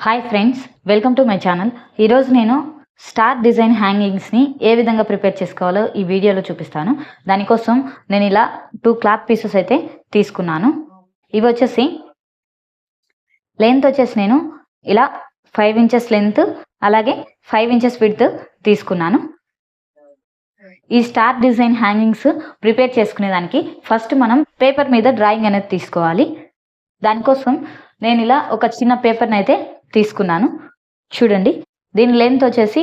Hi friends, welcome to my channel. ఈరోజు నేను star design హ్యాంగింగ్స్ని ఏ విధంగా ప్రిపేర్ చేసుకోవాలో ఈ వీడియోలో చూపిస్తాను. దానికోసం నేను ఇలా 2 క్లాత్ పీసెస్ అయితే తీసుకున్నాను. ఇవి వచ్చేసి లెంత్ వచ్చేసి నేను ఇలా 5 ఇంచెస్ లెంత్, అలాగే 5 ఇంచెస్ విడ్త్ తీసుకున్నాను. ఈ స్టార్ డిజైన్ హ్యాంగింగ్స్ ప్రిపేర్ చేసుకునేదానికి ఫస్ట్ మనం పేపర్ మీద డ్రాయింగ్ అనేది తీసుకోవాలి. దానికోసం నేను ఇలా ఒక చిన్న పేపర్ని అయితే తీసుకున్నాను. చూడండి, దీని లెంత్ వచ్చేసి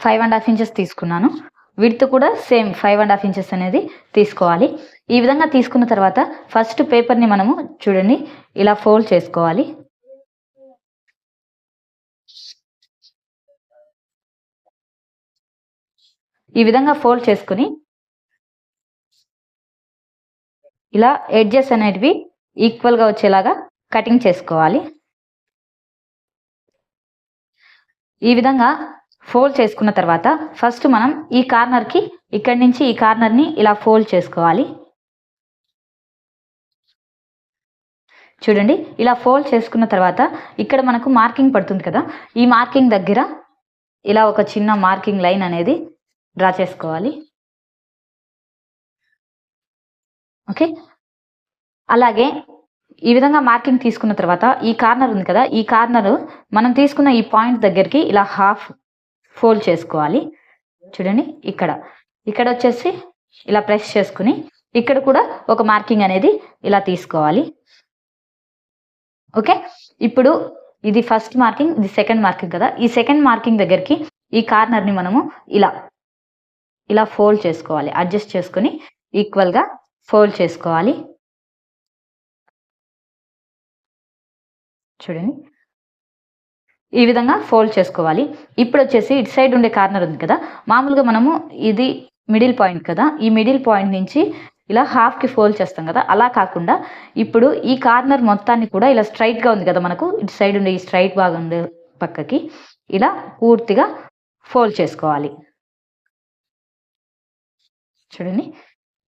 5.5 ఇంచెస్ తీసుకున్నాను. విడ్త్ కూడా సేమ్ 5.5 ఇంచెస్ అనేది తీసుకోవాలి. ఈ విధంగా తీసుకున్న తర్వాత ఫస్ట్ పేపర్ని మనము చూడండి ఇలా ఫోల్డ్ చేసుకోవాలి. ఈ విధంగా ఫోల్డ్ చేసుకుని ఇలా ఎడ్జెస్ అనేటివి ఈక్వల్గా వచ్చేలాగా కటింగ్ చేసుకోవాలి. ఈ విధంగా ఫోల్డ్ చేసుకున్న తర్వాత ఫస్ట్ మనం ఈ కార్నర్కి ఇక్కడి నుంచి ఈ కార్నర్ని ఇలా ఫోల్డ్ చేసుకోవాలి. చూడండి, ఇలా ఫోల్డ్ చేసుకున్న తర్వాత ఇక్కడ మనకు మార్కింగ్ పడుతుంది కదా, ఈ మార్కింగ్ దగ్గర ఇలా ఒక చిన్న మార్కింగ్ లైన్ అనేది డ్రా చేసుకోవాలి. ఓకే, అలాగే ఈ విధంగా మార్కింగ్ తీసుకున్న తర్వాత ఈ కార్నర్ ఉంది కదా, ఈ కార్నర్ మనం తీసుకున్న ఈ పాయింట్ దగ్గరికి ఇలా హాఫ్ ఫోల్డ్ చేసుకోవాలి. చూడండి, ఇక్కడ వచ్చేసి ఇలా ప్రెస్ చేసుకుని ఇక్కడ కూడా ఒక మార్కింగ్ అనేది ఇలా తీసుకోవాలి. ఓకే, ఇప్పుడు ఇది ఫస్ట్ మార్కింగ్, ఇది సెకండ్ మార్కింగ్ కదా, ఈ సెకండ్ మార్కింగ్ దగ్గరికి ఈ కార్నర్ని మనము ఇలా ఫోల్డ్ చేసుకోవాలి. అడ్జస్ట్ చేసుకుని ఈక్వల్గా ఫోల్డ్ చేసుకోవాలి. చూడండి, ఈ విధంగా ఫోల్డ్ చేసుకోవాలి. ఇప్పుడు వచ్చేసి ఇటు సైడ్ ఉండే కార్నర్ ఉంది కదా, మామూలుగా మనము ఇది మిడిల్ పాయింట్ కదా, ఈ మిడిల్ పాయింట్ నుంచి ఇలా హాఫ్కి ఫోల్డ్ చేస్తాం కదా, అలా కాకుండా ఇప్పుడు ఈ కార్నర్ మొత్తాన్ని కూడా ఇలా స్ట్రైట్గా ఉంది కదా, మనకు ఇటు సైడ్ ఉండే ఈ స్ట్రైట్ భాగం ఉండే పక్కకి ఇలా పూర్తిగా ఫోల్డ్ చేసుకోవాలి. చూడండి,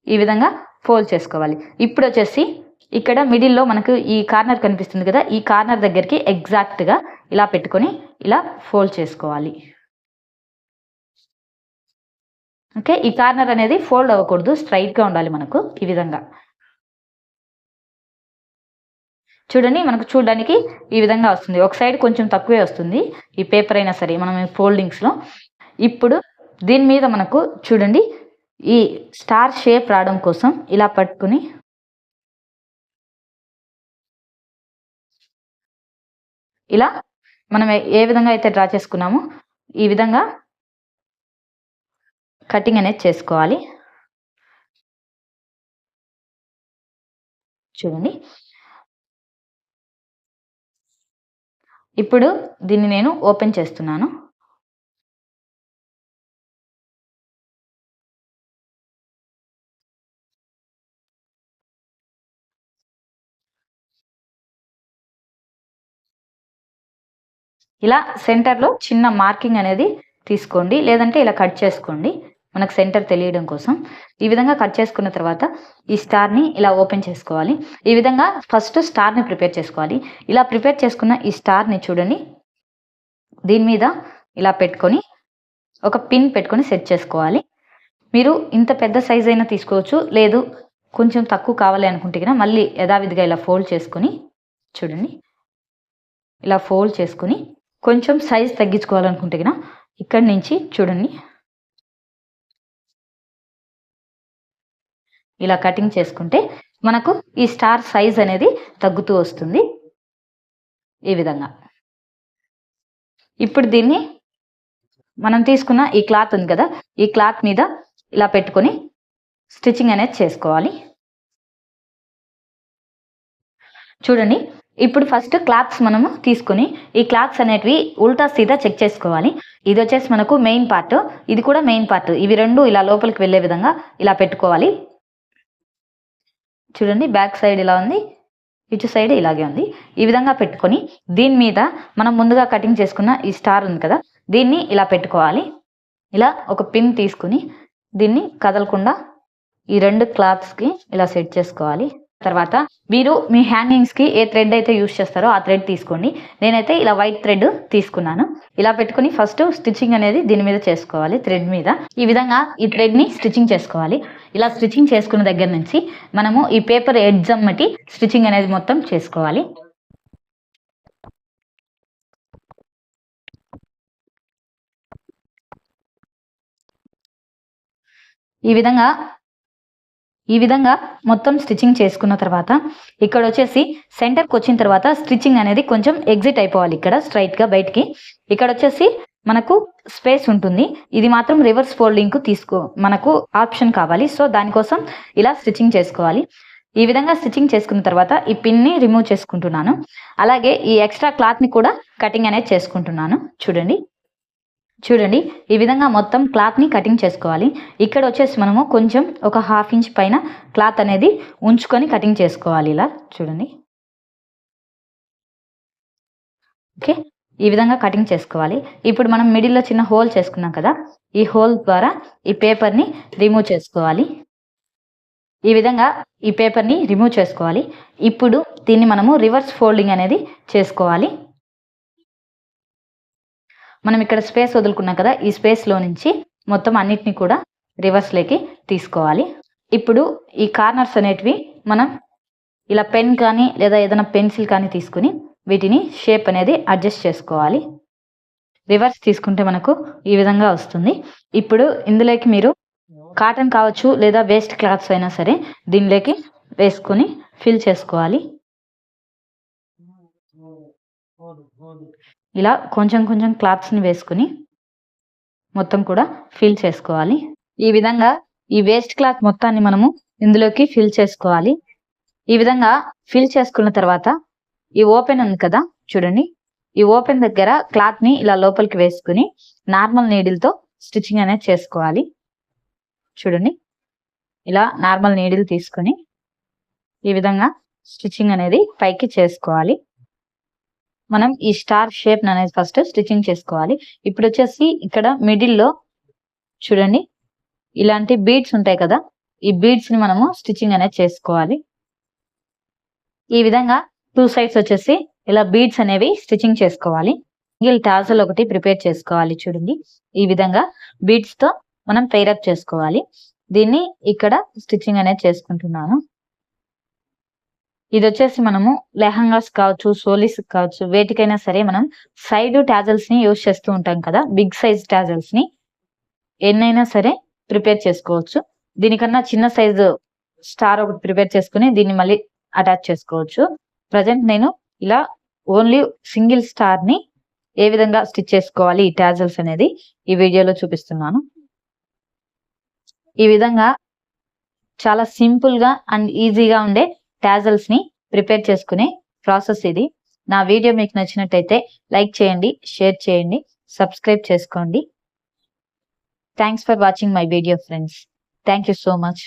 ఈ విధంగా ఫోల్డ్ చేసుకోవాలి. ఇప్పుడు వచ్చేసి ఇక్కడ మిడిల్లో మనకు ఈ కార్నర్ కనిపిస్తుంది కదా, ఈ కార్నర్ దగ్గరికి ఎగ్జాక్ట్గా ఇలా పెట్టుకొని ఇలా ఫోల్డ్ చేసుకోవాలి. ఓకే, ఈ కార్నర్ అనేది ఫోల్డ్ అవ్వకూడదు, స్ట్రైట్గా ఉండాలి మనకు ఈ విధంగా. చూడండి, మనకు చూడడానికి ఈ విధంగా వస్తుంది. ఒక సైడ్ కొంచెం తక్కువే వస్తుంది ఈ పేపర్ అయినా సరే మనం ఫోల్డింగ్స్లో. ఇప్పుడు దీని మీద మనకు చూడండి ఈ స్టార్ షేప్ రావడం కోసం ఇలా పట్టుకుని ఇలా మనం ఏ విధంగా అయితే డ్రా చేసుకున్నామో ఈ విధంగా కటింగ్ అనేది చేసుకోవాలి. చూడండి, ఇప్పుడు దీన్ని నేను ఓపెన్ చేస్తున్నాను. ఇలా సెంటర్లో చిన్న మార్కింగ్ అనేది తీసుకోండి, లేదంటే ఇలా కట్ చేసుకోండి మనకు సెంటర్ తెలియడం కోసం. ఈ విధంగా కట్ చేసుకున్న తర్వాత ఈ స్టార్ని ఇలా ఓపెన్ చేసుకోవాలి. ఈ విధంగా ఫస్ట్ స్టార్ని ప్రిపేర్ చేసుకోవాలి. ఇలా ప్రిపేర్ చేసుకున్న ఈ స్టార్ని చూడండి దీని మీద ఇలా పెట్టుకొని ఒక పిన్ పెట్టుకొని సెట్ చేసుకోవాలి. మీరు ఇంత పెద్ద సైజ్ అయినా తీసుకోవచ్చు, లేదు కొంచెం తక్కువ కావాలి అనుకుంటే కనుక మళ్ళీ యథావిధిగా ఇలా ఫోల్డ్ చేసుకొని చూడండి ఇలా ఫోల్డ్ చేసుకొని కొంచెం సైజ్ తగ్గించుకోవాలనుకుంటే కనుక ఇక్కడి నుంచి చూడండి ఇలా కటింగ్ చేసుకుంటే మనకు ఈ స్టార్ సైజ్ అనేది తగ్గుతూ వస్తుంది ఈ విధంగా. ఇప్పుడు దీన్ని మనం తీసుకున్న ఈ క్లాత్ ఉంది కదా, ఈ క్లాత్ మీద ఇలా పెట్టుకొని స్టిచ్చింగ్ అనేది చేసుకోవాలి. చూడండి, ఇప్పుడు ఫస్ట్ క్లాత్స్ మనము తీసుకుని ఈ క్లాత్స్ అనేటివి ఉల్టా సీదా చెక్ చేసుకోవాలి. ఇది వచ్చేసి మనకు మెయిన్ పార్ట్, ఇది కూడా మెయిన్ పార్ట్, ఇవి రెండు ఇలా లోపలికి వెళ్ళే విధంగా ఇలా పెట్టుకోవాలి. చూడండి, బ్యాక్ సైడ్ ఇలా ఉంది, ఇటు సైడ్ ఇలాగే ఉంది. ఈ విధంగా పెట్టుకొని దీని మీద మనం ముందుగా కటింగ్ చేసుకున్న ఈ స్టార్ ఉంది కదా, దీన్ని ఇలా పెట్టుకోవాలి. ఇలా ఒక పిన్ తీసుకుని దీన్ని కదలకుండా ఈ రెండు క్లాత్స్కి ఇలా సెట్ చేసుకోవాలి. తర్వాత మీరు మీ హ్యాంగింగ్స్కి ఏ థ్రెడ్ అయితే యూస్ చేస్తారో ఆ థ్రెడ్ తీసుకోండి. నేనైతే ఇలా వైట్ థ్రెడ్ తీసుకున్నాను. ఇలా పెట్టుకుని ఫస్ట్ స్టిచ్చింగ్ అనేది దీని మీద చేసుకోవాలి, థ్రెడ్ మీద. ఈ విధంగా ఈ థ్రెడ్ని స్టిచ్చింగ్ చేసుకోవాలి. ఇలా స్టిచ్చింగ్ చేసుకున్న దగ్గర నుంచి మనము ఈ పేపర్ ఎడ్జ్ అమ్మటి స్టిచ్చింగ్ అనేది మొత్తం చేసుకోవాలి. ఈ విధంగా మొత్తం స్టిచ్చింగ్ చేసుకున్న తర్వాత ఇక్కడ వచ్చేసి సెంటర్కి వచ్చిన తర్వాత స్టిచ్చింగ్ అనేది కొంచెం ఎగ్జిట్ అయిపోవాలి. ఇక్కడ స్ట్రైట్గా బయటికి ఇక్కడ వచ్చేసి మనకు స్పేస్ ఉంటుంది. ఇది మాత్రం రివర్స్ ఫోల్డింగ్కు మనకు ఆప్షన్ కావాలి. సో దానికోసం ఇలా స్టిచ్చింగ్ చేసుకోవాలి. ఈ విధంగా స్టిచ్చింగ్ చేసుకున్న తర్వాత ఈ పిన్ని రిమూవ్ చేసుకుంటున్నాను. అలాగే ఈ ఎక్స్ట్రా క్లాత్ని కూడా కటింగ్ అనేది చేసుకుంటున్నాను. చూడండి ఈ విధంగా మొత్తం క్లాత్ని కటింగ్ చేసుకోవాలి. ఇక్కడ వచ్చేసి మనము కొంచెం ఒక 1/2 ఇంచ్ పైన క్లాత్ అనేది ఉంచుకొని కటింగ్ చేసుకోవాలి. ఇలా చూడండి. ఓకే, ఈ విధంగా కటింగ్ చేసుకోవాలి. ఇప్పుడు మనం మిడిల్లో చిన్న హోల్ చేసుకున్నాం కదా, ఈ హోల్ ద్వారా ఈ పేపర్ని రిమూవ్ చేసుకోవాలి. ఈ విధంగా ఈ పేపర్ని రిమూవ్ చేసుకోవాలి. ఇప్పుడు దీన్ని మనము రివర్స్ ఫోల్డింగ్ అనేది చేసుకోవాలి. మనం ఇక్కడ స్పేస్ వదులుకున్నాం కదా, ఈ స్పేస్లో నుంచి మొత్తం అన్నిటిని కూడా రివర్స్లోకి తీసుకోవాలి. ఇప్పుడు ఈ కార్నర్స్ అనేటివి మనం ఇలా పెన్ కానీ లేదా ఏదైనా పెన్సిల్ కానీ తీసుకుని వీటిని షేప్ అనేది అడ్జస్ట్ చేసుకోవాలి. రివర్స్ తీసుకుంటే మనకు ఈ విధంగా వస్తుంది. ఇప్పుడు ఇందులోకి మీరు కాటన్ కావచ్చు లేదా వేస్ట్ క్లాత్స్ అయినా సరే దీనిలోకి వేసుకొని ఫిల్ చేసుకోవాలి. ఇలా కొంచెం కొంచెం క్లాత్స్ని వేసుకుని మొత్తం కూడా ఫిల్ చేసుకోవాలి. ఈ విధంగా ఈ వేస్ట్ క్లాత్ మొత్తాన్ని మనము ఇందులోకి ఫిల్ చేసుకోవాలి. ఈ విధంగా ఫిల్ చేసుకున్న తర్వాత ఈ ఓపెన్ ఉంది కదా, చూడండి. ఈ ఓపెన్ దగ్గర క్లాత్ని ఇలా లోపలికి వేసుకుని నార్మల్ నీడిల్తో స్టిచ్చింగ్ అనేది చేసుకోవాలి. చూడండి, ఇలా నార్మల్ నీడిల్ తీసుకొని ఈ విధంగా స్టిచ్చింగ్ అనేది పైకి చేసుకోవాలి. మనం ఈ స్టార్ షేప్ అనేది ఫస్ట్ స్టిచ్చింగ్ చేసుకోవాలి. ఇప్పుడు వచ్చేసి ఇక్కడ మిడిల్లో చూడండి ఇలాంటి బీడ్స్ ఉంటాయి కదా, ఈ బీడ్స్ ని మనము స్టిచ్చింగ్ అనేది చేసుకోవాలి. ఈ విధంగా 2 సైడ్స్ వచ్చేసి ఇలా బీడ్స్ అనేవి స్టిచ్చింగ్ చేసుకోవాలి. సింగిల్ టాజల్ ఒకటి ప్రిపేర్ చేసుకోవాలి. చూడండి, ఈ విధంగా బీడ్స్ తో మనం పెయిరప్ చేసుకోవాలి. దీన్ని ఇక్కడ స్టిచ్చింగ్ అనేది చేసుకుంటున్నాను. ఇది వచ్చేసి మనము లెహంగాస్ కావచ్చు, సోలీస్ కావచ్చు, వేటికైనా సరే మనం సైడ్ టాజల్స్ ని యూజ్ చేస్తూ ఉంటాం కదా, బిగ్ సైజ్ టాజల్స్ ని ఎన్నైనా సరే ప్రిపేర్ చేసుకోవచ్చు. దీనికన్నా చిన్న సైజు స్టార్ ఒకటి ప్రిపేర్ చేసుకుని దీన్ని మళ్ళీ అటాచ్ చేసుకోవచ్చు. ప్రజెంట్ నేను ఇలా ఓన్లీ సింగిల్ స్టార్ ని ఏ విధంగా స్టిచ్ చేసుకోవాలి ఈ టాజల్స్ అనేది ఈ వీడియోలో చూపిస్తున్నాను. ఈ విధంగా చాలా సింపుల్ గా అండ్ ఈజీగా ఉండే టాజల్స్ ని ప్రిపేర్ చేసుకునే ప్రాసెస్ ఇది. నా వీడియో మీకు నచ్చినట్టయితే లైక్ చేయండి, షేర్ చేయండి, సబ్స్క్రైబ్ చేసుకోండి. Thanks for watching my video friends. Thank you so much.